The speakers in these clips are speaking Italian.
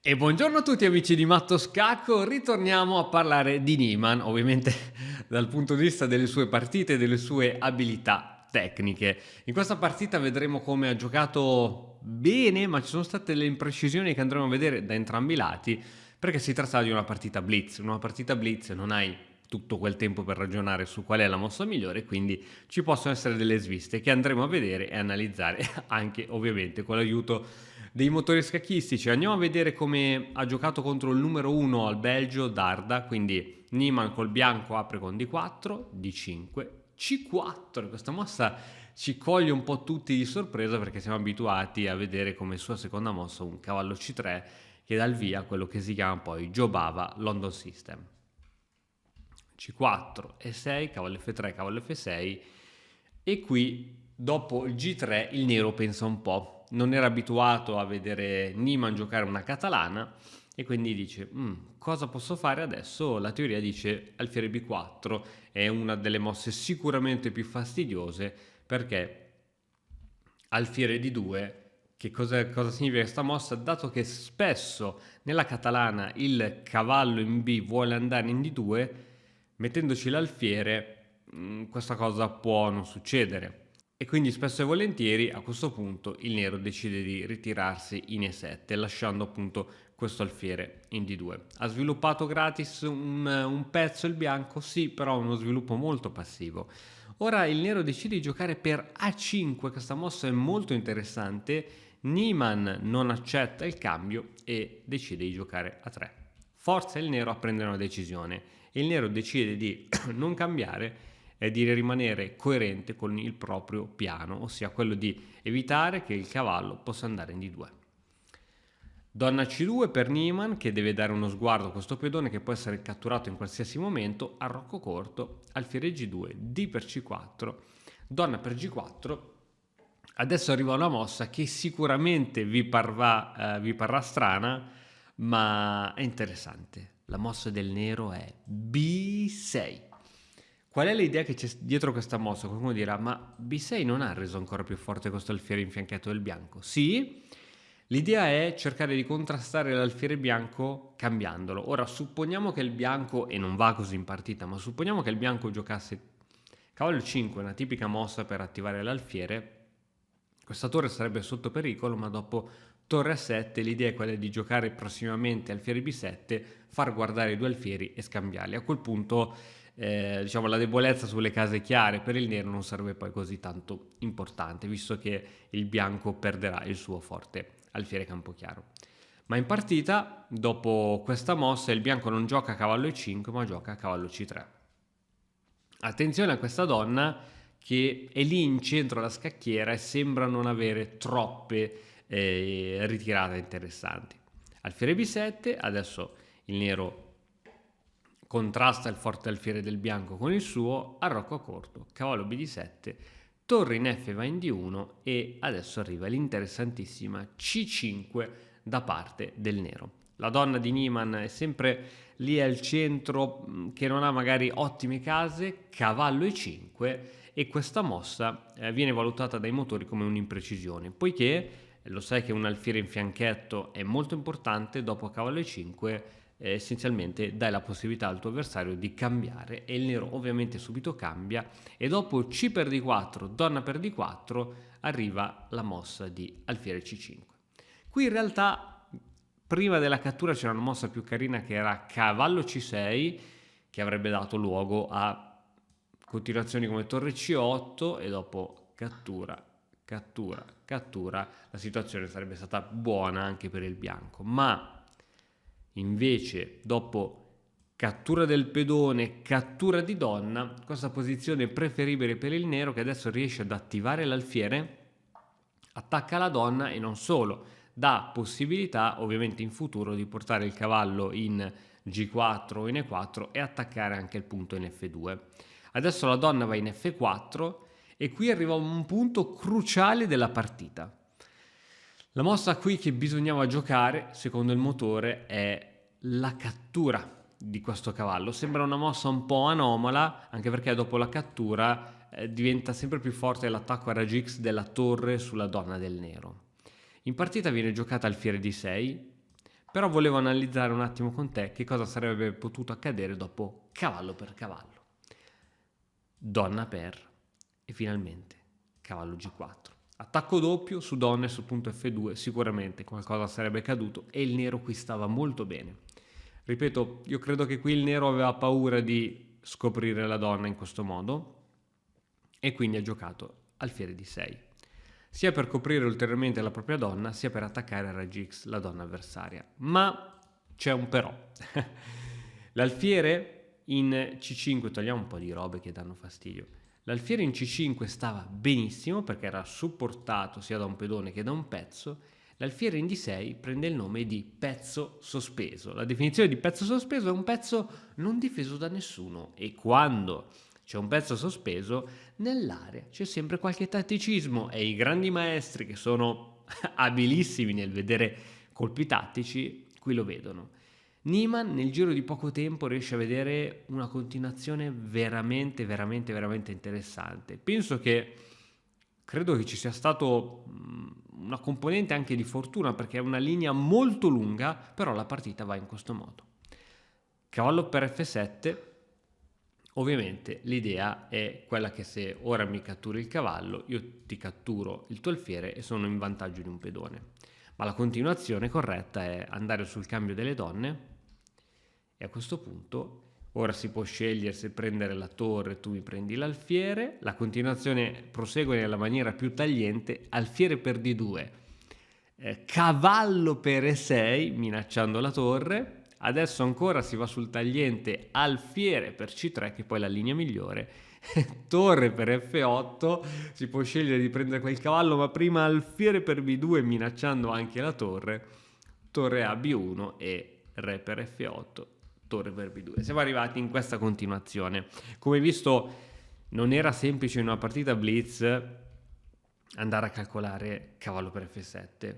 E buongiorno a tutti amici di Matto Scacco, ritorniamo a parlare di Niemann, ovviamente dal punto di vista delle sue partite e delle sue abilità tecniche. In questa partita vedremo come ha giocato bene, ma ci sono state delle imprecisioni che andremo a vedere da entrambi i lati, perché si tratta di una partita blitz non hai tutto quel tempo per ragionare su qual è la mossa migliore, quindi ci possono essere delle sviste che andremo a vedere e analizzare anche ovviamente con l'aiuto dei motori scacchistici. Andiamo a vedere come ha giocato contro il numero 1 al Belgio, Darda, quindi Niemann col bianco apre con D4, D5, C4. Questa mossa ci coglie un po' tutti di sorpresa perché siamo abituati a vedere come sua seconda mossa un cavallo C3 che dà il via a quello che si chiama poi Jobava London System. C4 E6, cavallo F3, cavallo F6 e qui dopo il G3 il nero pensa un po', non era abituato a vedere Niemann giocare una catalana e quindi dice cosa posso fare adesso? La teoria dice alfiere B4 è una delle mosse sicuramente più fastidiose perché alfiere D2 cosa significa questa mossa? Dato che spesso nella catalana il cavallo in B vuole andare in D2, mettendoci l'alfiere questa cosa può non succedere. E quindi spesso e volentieri a questo punto il nero decide di ritirarsi in E7, lasciando appunto questo alfiere in D2. Ha sviluppato gratis un pezzo il bianco? Sì, però uno sviluppo molto passivo. Ora il nero decide di giocare per A5, questa mossa è molto interessante. Niemann non accetta il cambio e decide di giocare a 3. Forza il nero a prendere una decisione. Il nero decide di non cambiare e di rimanere coerente con il proprio piano, ossia quello di evitare che il cavallo possa andare in D2. Donna C2 per Niemann che deve dare uno sguardo a questo pedone che può essere catturato in qualsiasi momento, arrocco corto, alfiere G2, D per C4, donna per G4. Adesso arriva una mossa che sicuramente vi parrà strana, ma è interessante. La mossa del nero è B6. Qual è l'idea che c'è dietro questa mossa? Qualcuno dirà, ma B6 non ha reso ancora più forte questo alfiere infiancato del bianco? Sì, l'idea è cercare di contrastare l'alfiere bianco cambiandolo. Ora, supponiamo che il bianco, e non va così in partita, ma supponiamo che il bianco giocasse cavallo 5, una tipica mossa per attivare l'alfiere, questa torre sarebbe sotto pericolo, ma dopo torre A7 l'idea è quella di giocare prossimamente alfiere B7, far guardare i due alfieri e scambiarli. A quel punto diciamo la debolezza sulle case chiare per il nero non sarebbe poi così tanto importante, visto che il bianco perderà il suo forte alfiere campochiaro. Ma in partita, dopo questa mossa, il bianco non gioca cavallo E5, ma gioca cavallo C3. Attenzione a questa donna che è lì in centro alla scacchiera e sembra non avere troppe ritirate interessanti. Alfiere B7, adesso il nero contrasta il forte alfiere del bianco con il suo, arrocco corto, cavallo B7, torre in F va in D1 e adesso arriva l'interessantissima C5 da parte del nero. La donna di Niemann è sempre lì al centro che non ha magari ottime case, cavallo E5 e questa mossa viene valutata dai motori come un'imprecisione, poiché lo sai che un alfiere in fianchetto è molto importante, dopo cavallo E5 essenzialmente dai la possibilità al tuo avversario di cambiare e il nero ovviamente subito cambia e dopo C per D4, donna per D4 arriva la mossa di alfiere C5. Qui in realtà prima della cattura c'era una mossa più carina che era cavallo C6 che avrebbe dato luogo a continuazioni come torre C8 e dopo cattura, cattura, cattura, la situazione sarebbe stata buona anche per il bianco, ma invece dopo cattura del pedone, cattura di donna, questa posizione è preferibile per il nero che adesso riesce ad attivare l'alfiere, attacca la donna e non solo, dà possibilità ovviamente in futuro di portare il cavallo in G4 o in E4 e attaccare anche il punto in F2. Adesso la donna va in F4 e qui arriva un punto cruciale della partita. La mossa qui che bisognava giocare, secondo il motore, è la cattura di questo cavallo. Sembra una mossa un po' anomala, anche perché dopo la cattura diventa sempre più forte l'attacco a raggi X della torre sulla donna del nero. In partita viene giocata alfiere D6, Però volevo analizzare un attimo con te che cosa sarebbe potuto accadere dopo cavallo per cavallo. Donna per e finalmente cavallo G4. Attacco doppio su donna e su punto F2, sicuramente qualcosa sarebbe caduto e il nero qui stava molto bene. Ripeto, io credo che qui il nero aveva paura di scoprire la donna in questo modo e quindi ha giocato alfiere di 6, sia per coprire ulteriormente la propria donna, sia per attaccare a raggi X la donna avversaria. Ma c'è un però. L'alfiere in C5, togliamo un po' di robe che danno fastidio. L'alfiere in C5 stava benissimo perché era supportato sia da un pedone che da un pezzo. L'alfiere in D6 prende il nome di pezzo sospeso. La definizione di pezzo sospeso è un pezzo non difeso da nessuno, e quando c'è un pezzo sospeso nell'area c'è sempre qualche tatticismo, e i grandi maestri che sono abilissimi nel vedere colpi tattici qui lo vedono. Niemann nel giro di poco tempo riesce a vedere una continuazione veramente interessante. Credo che ci sia stato una componente anche di fortuna, perché è una linea molto lunga, però la partita va in questo modo. Cavallo per F7, ovviamente l'idea è quella che se ora mi catturi il cavallo, io ti catturo il tuo alfiere e sono in vantaggio di un pedone. Ma la continuazione corretta è andare sul cambio delle donne, e a questo punto ora si può scegliere se prendere la torre, tu mi prendi l'alfiere. La continuazione prosegue nella maniera più tagliente: alfiere per D2, cavallo per E6 minacciando la torre. Adesso ancora si va sul tagliente alfiere per C3, che poi è la linea migliore. Torre per F8, si può scegliere di prendere quel cavallo, ma prima alfiere per B2 minacciando anche la torre, torre a B1 e re per F8, torre per B2. Siamo arrivati in questa continuazione. Come visto, non era semplice in una partita blitz andare a calcolare cavallo per F7.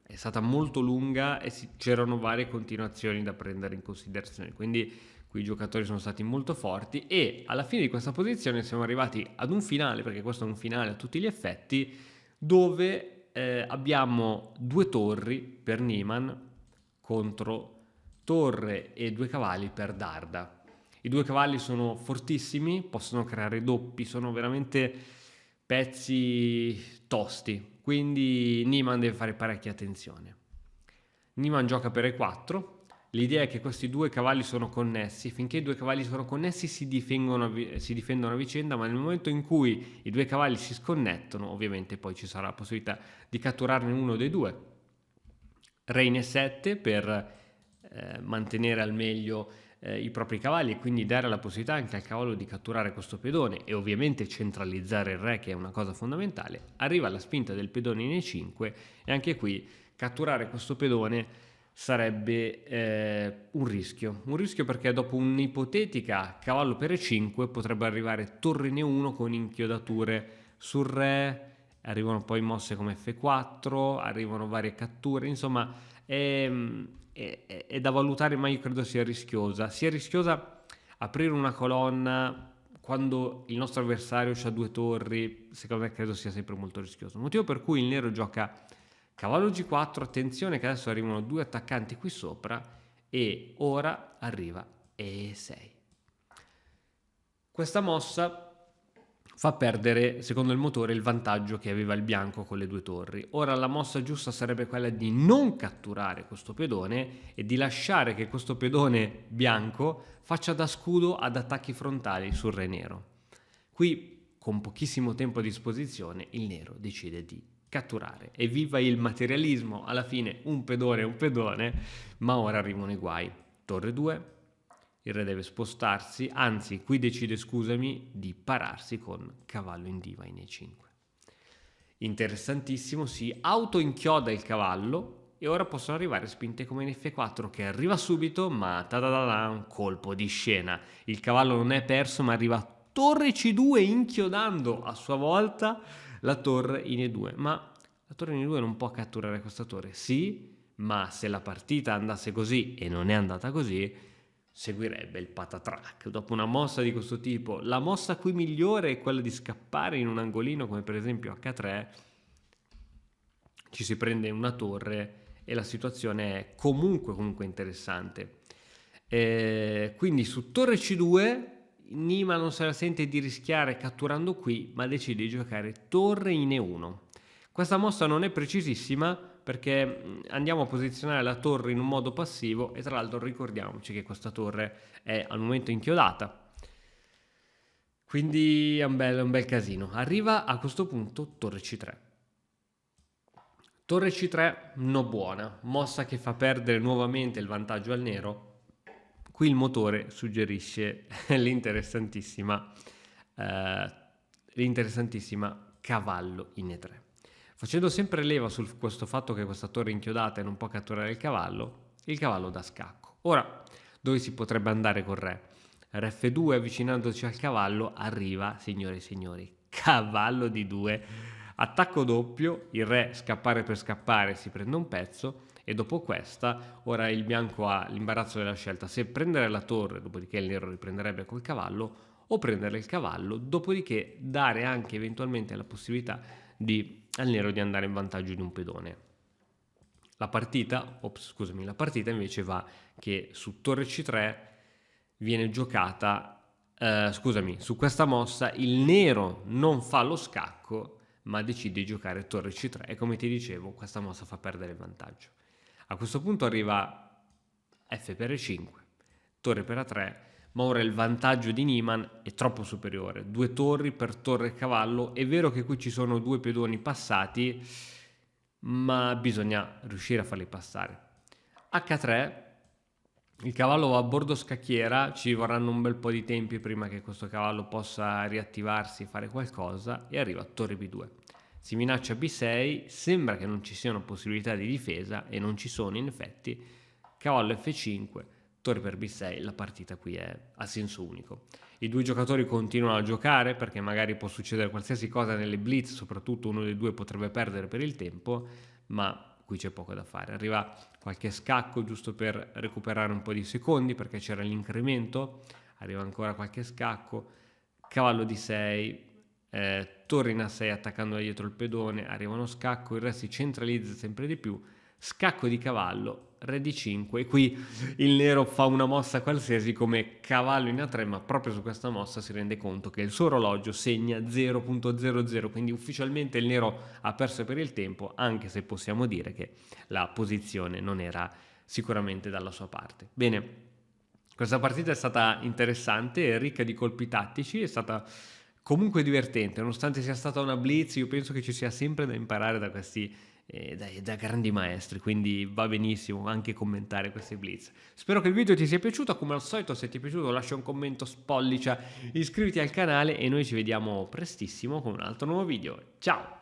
È stata molto lunga e c'erano varie continuazioni da prendere in considerazione, quindi qui i giocatori sono stati molto forti, e alla fine di questa posizione siamo arrivati ad un finale, perché questo è un finale a tutti gli effetti, dove abbiamo 2 torri per Niemann contro torre e 2 cavalli per Darda. I 2 cavalli sono fortissimi, possono creare doppi, sono veramente pezzi tosti, quindi Niemann deve fare parecchia attenzione. Niemann gioca per E4. L'idea è che questi 2 cavalli sono connessi. Finché i 2 cavalli sono connessi si difendono a vicenda, ma nel momento in cui i 2 cavalli si sconnettono, ovviamente poi ci sarà la possibilità di catturarne uno dei 2. Re in E7 per mantenere al meglio i propri cavalli e quindi dare la possibilità anche al cavallo di catturare questo pedone e ovviamente centralizzare il re, che è una cosa fondamentale. Arriva la spinta del pedone in E5 e anche qui catturare questo pedone sarebbe un rischio perché dopo un'ipotetica cavallo per E5 potrebbe arrivare torre in E1 con inchiodature sul re, arrivano poi mosse come F4, arrivano varie catture, insomma è da valutare, ma io credo sia rischiosa aprire una colonna quando il nostro avversario ha 2 torri. Secondo me credo sia sempre molto rischioso, motivo per cui il nero gioca cavallo G4. Attenzione che adesso arrivano 2 attaccanti qui sopra e ora arriva E6. Questa mossa fa perdere, secondo il motore, il vantaggio che aveva il bianco con le 2 torri. Ora la mossa giusta sarebbe quella di non catturare questo pedone e di lasciare che questo pedone bianco faccia da scudo ad attacchi frontali sul re nero. Qui, con pochissimo tempo a disposizione, il nero decide di catturare. Evviva il materialismo, alla fine un pedone, ma ora arrivano i guai. Torre 2, il re deve spostarsi, anzi qui decide, di pararsi con cavallo in diva in E5. Interessantissimo, si autoinchioda il cavallo e ora possono arrivare spinte come in F4, che arriva subito, ma un colpo di scena. Il cavallo non è perso, ma arriva torre C2 inchiodando a sua volta la torre in E2. Ma la torre in E2 non può catturare questa torre, sì, ma se la partita andasse così, e non è andata così, seguirebbe il patatrack. Dopo una mossa di questo tipo, la mossa qui migliore è quella di scappare in un angolino come per esempio H3, ci si prende una torre e la situazione è comunque interessante. Quindi su torre C2 Nima non se la sente di rischiare catturando qui, ma decide di giocare torre in E1. Questa mossa non è precisissima perché andiamo a posizionare la torre in un modo passivo e tra l'altro ricordiamoci che questa torre è al momento inchiodata. Quindi è un bel casino. Arriva a questo punto torre C3. Torre C3 no buona, mossa che fa perdere nuovamente il vantaggio al nero. Qui il motore suggerisce l'interessantissima cavallo in E3. Facendo sempre leva su questo fatto che questa torre è inchiodata e non può catturare il cavallo dà scacco. Ora, dove si potrebbe andare con re? Re F2 avvicinandoci al cavallo arriva, signore e signori, cavallo di 2, attacco doppio, il re scappare per scappare si prende un pezzo e dopo questa ora il bianco ha l'imbarazzo della scelta se prendere la torre, dopodiché il nero riprenderebbe col cavallo, o prendere il cavallo, dopodiché dare anche eventualmente la possibilità al nero di andare in vantaggio di un pedone. La partita invece va che su torre C3 viene giocata, su questa mossa il nero non fa lo scacco ma decide di giocare torre C3 e come ti dicevo questa mossa fa perdere il vantaggio. A questo punto arriva F per E5, torre per A3, ma ora il vantaggio di Niemann è troppo superiore. 2 torri per torre e cavallo, è vero che qui ci sono 2 pedoni passati, ma bisogna riuscire a farli passare. H3, il cavallo va a bordo scacchiera, ci vorranno un bel po' di tempi prima che questo cavallo possa riattivarsi e fare qualcosa, e arriva torre B2. Si minaccia B6, sembra che non ci siano possibilità di difesa e non ci sono in effetti, cavallo F5, torre per B6, la partita qui è a senso unico. I due giocatori continuano a giocare perché magari può succedere qualsiasi cosa nelle blitz, soprattutto uno dei due potrebbe perdere per il tempo, ma qui c'è poco da fare. Arriva qualche scacco giusto per recuperare un po' di secondi perché c'era l'incremento, arriva ancora qualche scacco, cavallo D6, torre in A6 attaccando da dietro il pedone, arriva uno scacco, il re si centralizza sempre di più, scacco di cavallo, re D5 e qui il nero fa una mossa qualsiasi come cavallo in A3, ma proprio su questa mossa si rende conto che il suo orologio segna 0.00, quindi ufficialmente il nero ha perso per il tempo, anche se possiamo dire che la posizione non era sicuramente dalla sua parte. Bene, questa partita è stata interessante e ricca di colpi tattici, è stata comunque divertente, nonostante sia stata una blitz. Io penso che ci sia sempre da imparare da questi da grandi maestri, quindi va benissimo anche commentare queste blitz. Spero che il video ti sia piaciuto, come al solito se ti è piaciuto lascia un commento, spollicia, iscriviti al canale e noi ci vediamo prestissimo con un altro nuovo video. Ciao!